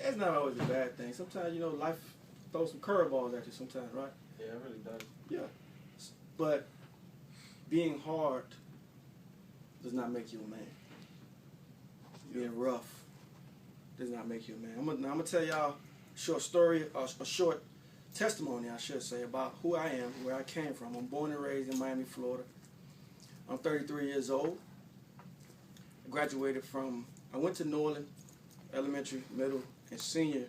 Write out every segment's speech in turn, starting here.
It's not always a bad thing. Sometimes, life throws some curveballs at you sometimes, right? Yeah, it really does. Yeah. But being hard does not make you a man. Being rough does not make you a man. I'm gonna tell y'all a short story, a short testimony, I should say, about who I am, where I came from. I'm born and raised in Miami, Florida. I'm 33 years old. I went to Norland Elementary, middle, and senior.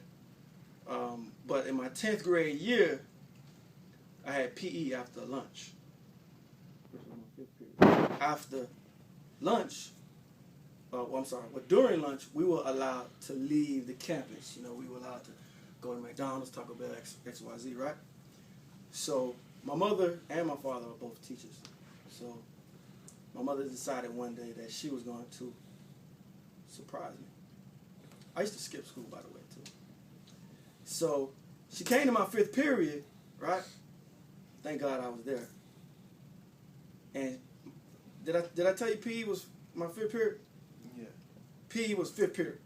But in my 10th grade year, I had PE after lunch. After lunch, during lunch, we were allowed to leave the campus. We were allowed to go to McDonald's, Taco Bell, XYZ, right? So my mother and my father are both teachers. So my mother decided one day that she was going to surprise me. I used to skip school, by the way, too. So she came to my 5th period, right? Thank God I was there. And did I tell you PE was my 5th period? Yeah. PE was 5th period.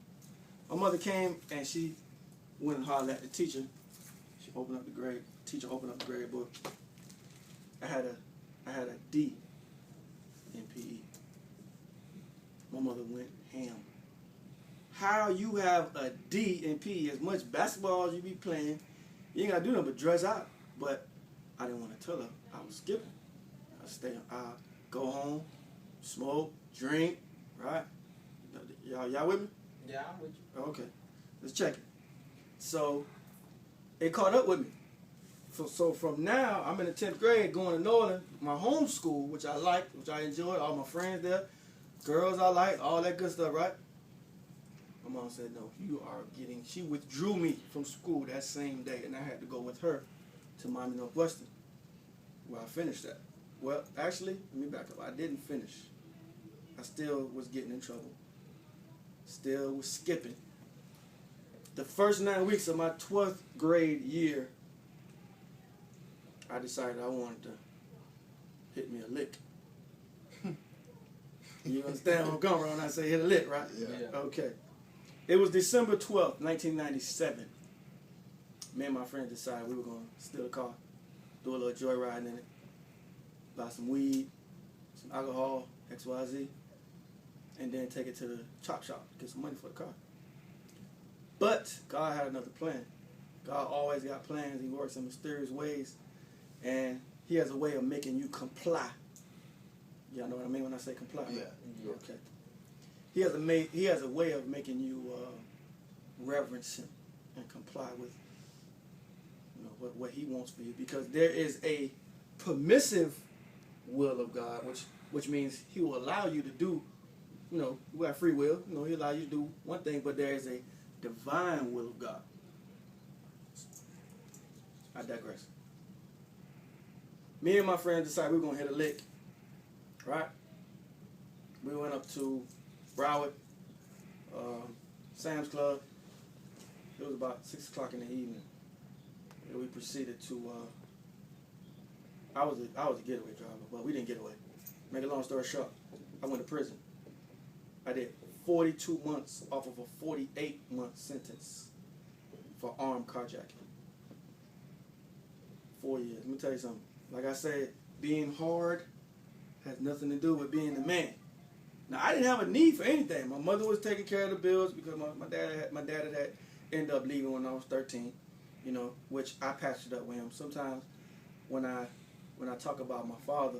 My mother came and she went and hollered at the teacher. She opened up the grade. Teacher opened up the grade book. I had a D in PE. My mother went ham. How you have a D in PE? As much basketball as you be playing, you ain't gotta do nothing but dress out. But I didn't want to tell her I was skipping. I go home, smoke, drink, right? Y'all with me? Yeah, I'm with you. Okay, let's check it. So it caught up with me. So from now, I'm in the 10th grade going to Norland, my home school, which I liked, which I enjoyed, all my friends there, girls I liked, all that good stuff, right? My mom said, no, she withdrew me from school that same day, and I had to go with her to Miami Northwestern, where I finished that. Well, actually, let me back up. I didn't finish. I still was getting in trouble. Still was skipping. The first 9 weeks of my 12th grade year, I decided I wanted to hit me a lick. You understand where I'm coming from when I say hit a lick, right? Yeah. Okay. It was December 12th, 1997. Me and my friends decided we were going to steal a car, do a little joyriding in it, buy some weed, some alcohol, XYZ, and then take it to the chop shop, get some money for the car. But God had another plan. God always got plans. He works in mysterious ways. And he has a way of making you comply. Y'all know what I mean when I say comply? Yeah. Yeah. Okay. He has a way of making you reverence him and comply with what he wants for you, because there is a permissive will of God, which means he will allow you to do, you have free will, he'll allow you to do one thing, but there is a divine will of God. I digress. Me and my friends decided we were going to hit a lick, right? We went up to Broward, Sam's Club. It was about 6 o'clock in the evening. And we proceeded to, I was a getaway driver, but we didn't get away. Make a long story short, I went to prison. I did 42 months off of a 48-month sentence for armed carjacking. 4 years. Let me tell you something. Like I said, being hard has nothing to do with being a man. Now, I didn't have a need for anything. My mother was taking care of the bills because my dad had ended up leaving when I was 13, which I patched it up with him. Sometimes when I talk about my father,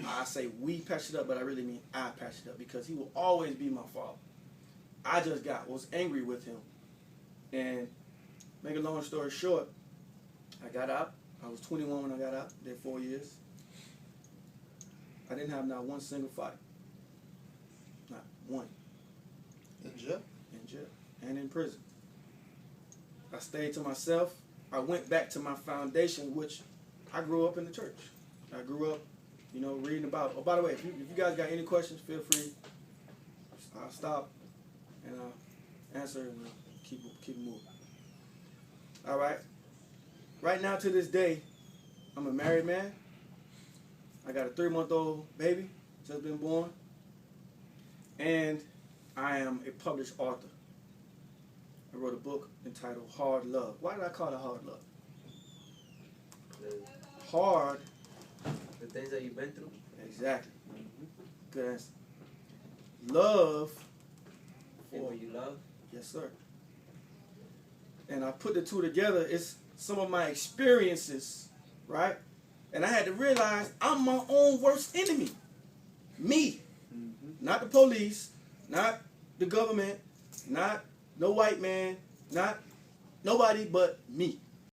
I say we patched it up, but I really mean I patched it up, because he will always be my father. I just was angry with him. And make a long story short, I got out. I was 21 when I got out. Did 4 years. I didn't have not one single fight. Not one. In jail? In jail. And in prison. I stayed to myself. I went back to my foundation, which I grew up in the church. I grew up, reading about. Oh, by the way, if you guys got any questions, feel free. I'll stop and I'll answer and keep moving. All right. Right now, to this day, I'm a married man. I got a 3-month-old baby, just been born. And I am a published author. I wrote a book entitled Hard Love. Why did I call it Hard Love? Hard. The things that you've been through. Exactly. Good answer. Love. People you love. Yes, sir. And I put the two together. It's some of my experiences, right? And I had to realize I'm my own worst enemy. Me. Not the police, not the government, not no white man, not nobody but me.